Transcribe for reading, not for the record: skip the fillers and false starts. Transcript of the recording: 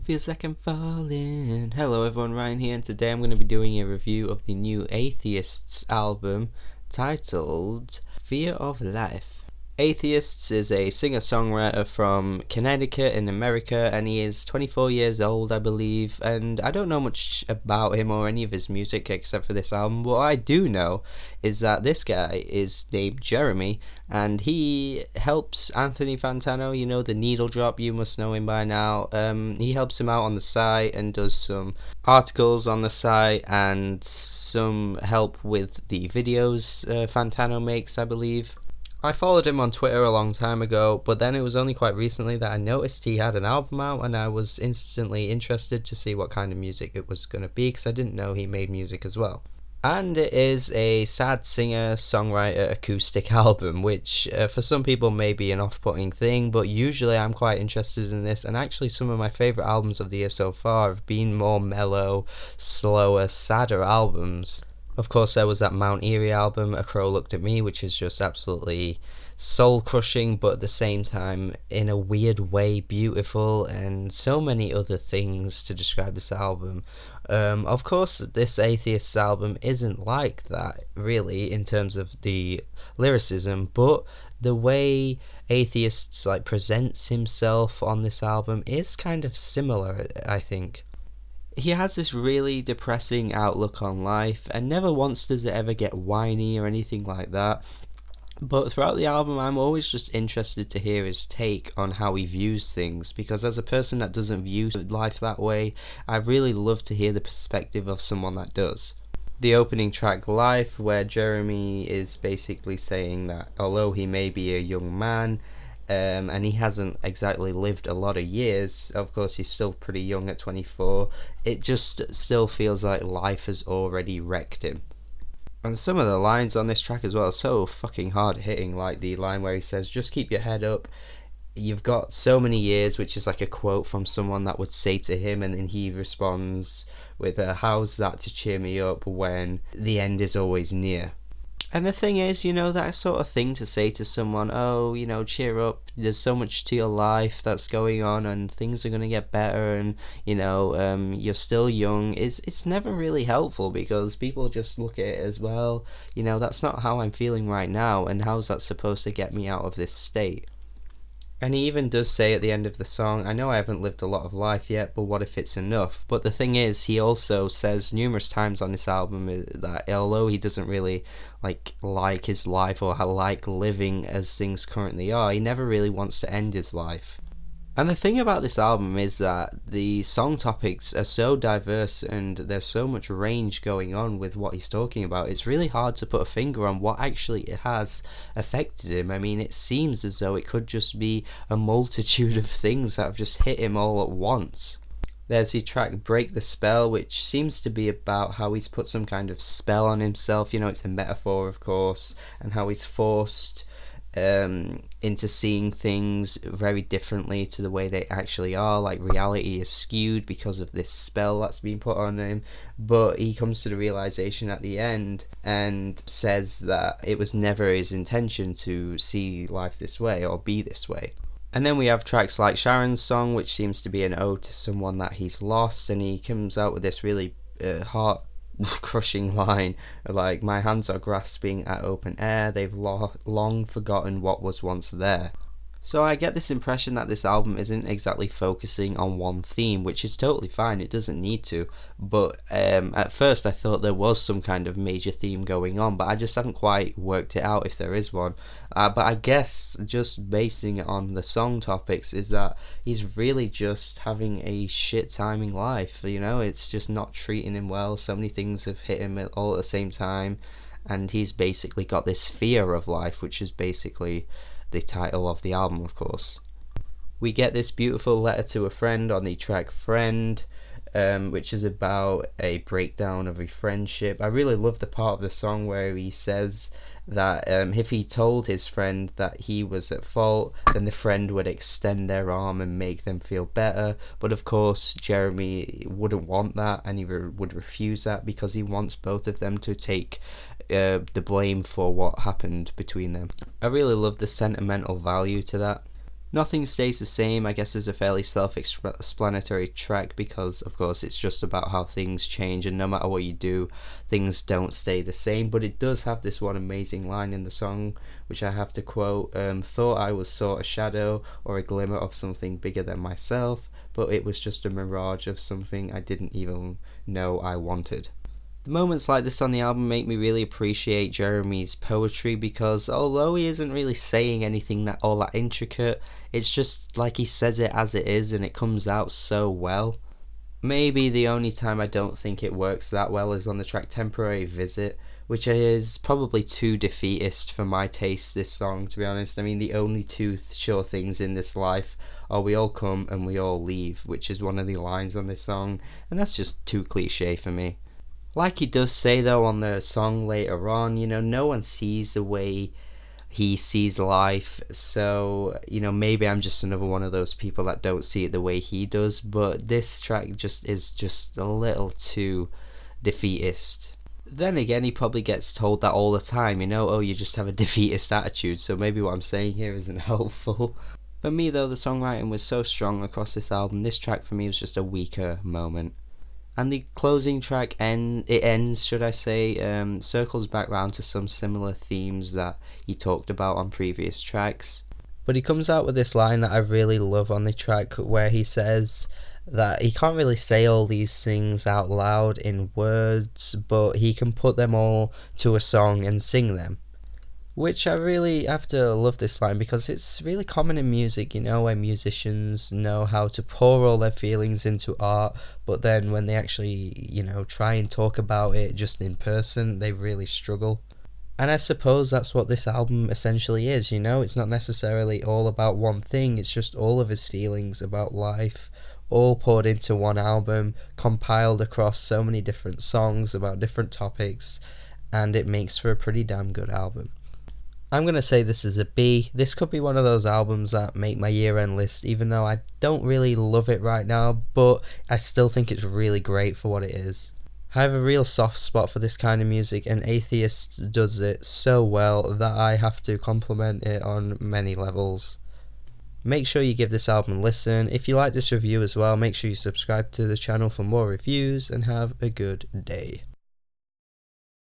Feels like I'm falling. Hello everyone, Ryan here, and today I'm going to be doing a review of the new Atheists album titled Fear of Life. Atheists is a singer-songwriter from Connecticut in America, and he is 24 years old, I believe, and I don't know much about him or any of his music except for this album. What I do know is that this guy is named Jeremy, and he helps Anthony Fantano, you know, the needle drop, you must know him by now. He helps him out on the site and does some articles on the site and some help with the videos Fantano makes, I believe. I followed him on Twitter a long time ago, but then it was only quite recently that I noticed he had an album out, and I was instantly interested to see what kind of music it was going to be, because I didn't know he made music as well. And it is a sad singer-songwriter acoustic album, which for some people may be an off-putting thing, but usually I'm quite interested in this, and actually some of my favourite albums of the year so far have been more mellow, slower, sadder albums. Of course, there was that Mount Erie album, A Crow Looked at Me, which is just absolutely soul-crushing, but at the same time, in a weird way, beautiful, and so many other things to describe this album. Of course, this Atheists album isn't like that, really, in terms of the lyricism, but the way Atheists presents himself on this album is kind of similar, I think. He has this really depressing outlook on life, and never once does it ever get whiny or anything like that. But throughout the album, I'm always just interested to hear his take on how he views things, because as a person that doesn't view life that way, I really love to hear the perspective of someone that does. The opening track, Life, where Jeremy is basically saying that although he may be a young man, and he hasn't exactly lived a lot of years, of course he's still pretty young at 24, it just still feels like life has already wrecked him. And some of the lines on this track as well are so fucking hard hitting, like the line where he says, just keep your head up, you've got so many years, which is like a quote from someone that would say to him, and then he responds with, how's that to cheer me up when the end is always near. And the thing is, you know, that sort of thing to say to someone, oh, you know, cheer up, there's so much to your life that's going on and things are going to get better, and, you know, you're still young, it's never really helpful, because people just look at it as, well, you know, that's not how I'm feeling right now, and how's that supposed to get me out of this state? And he even does say at the end of the song, I know I haven't lived a lot of life yet, but what if it's enough? But the thing is, he also says numerous times on this album that although he doesn't really like his life or like living as things currently are, he never really wants to end his life. And the thing about this album is that the song topics are so diverse and there's so much range going on with what he's talking about. It's really hard to put a finger on what actually it has affected him. I mean, it seems as though it could just be a multitude of things that have just hit him all at once. There's the track Break the Spell, which seems to be about how he's put some kind of spell on himself. You know, it's a metaphor, of course, and how he's forced into seeing things very differently to the way they actually are. Like, reality is skewed because of this spell that's been put on him, but he comes to the realization at the end and says that it was never his intention to see life this way or be this way. And then we have tracks like Charon's song, which seems to be an ode to someone that he's lost, and he comes out with this really heart crushing line like, my hands are grasping at open air, they've long forgotten what was once there. So I get this impression that this album isn't exactly focusing on one theme, which is totally fine, it doesn't need to, but at first I thought there was some kind of major theme going on, but I just haven't quite worked it out if there is one. But I guess just basing it on the song topics is that he's really just having a shit timing life, you know, it's just not treating him well, so many things have hit him all at the same time, and he's basically got this fear of life, which is basically the title of the album, of course. We get this beautiful letter to a friend on the track Friend, which is about a breakdown of a friendship. I really love the part of the song where he says that if he told his friend that he was at fault, then the friend would extend their arm and make them feel better. But of course, Jeremy wouldn't want that, and he would refuse that because he wants both of them to take the blame for what happened between them. I really love the sentimental value to that. Nothing Stays the Same, I guess, is a fairly self-explanatory track because, of course, it's just about how things change, and no matter what you do, things don't stay the same. But it does have this one amazing line in the song, which I have to quote: "Thought I was sort of shadow or a glimmer of something bigger than myself, but it was just a mirage of something I didn't even know I wanted." The moments like this on the album make me really appreciate Jeremy's poetry because although he isn't really saying anything that all that intricate, it's just like he says it as it is and it comes out so well. Maybe the only time I don't think it works that well is on the track Temporary Visit, which is probably too defeatist for my taste, this song, to be honest. I mean, the only two sure things in this life are we all come and we all leave, which is one of the lines on this song, and that's just too cliche for me. Like he does say though on the song later on, no one sees the way he sees life, so maybe I'm just another one of those people that don't see it the way he does, but this track is just a little too defeatist. Then again, he probably gets told that all the time, oh, you just have a defeatist attitude, so maybe what I'm saying here isn't helpful. For me though, the songwriting was so strong across this album. This track for me was just a weaker moment. And the closing track circles back round to some similar themes that he talked about on previous tracks. But he comes out with this line that I really love on the track, where he says that he can't really say all these things out loud in words, but he can put them all to a song and sing them. Which I really have to love this line because it's really common in music, where musicians know how to pour all their feelings into art, but then when they actually, try and talk about it just in person, they really struggle. And I suppose that's what this album essentially is, it's not necessarily all about one thing, it's just all of his feelings about life, all poured into one album, compiled across so many different songs about different topics, and it makes for a pretty damn good album. I'm going to say this is a B. This could be one of those albums that make my year-end list, even though I don't really love it right now, but I still think it's really great for what it is. I have a real soft spot for this kind of music, and Atheists does it so well that I have to compliment it on many levels. Make sure you give this album a listen. If you like this review as well, make sure you subscribe to the channel for more reviews, and have a good day.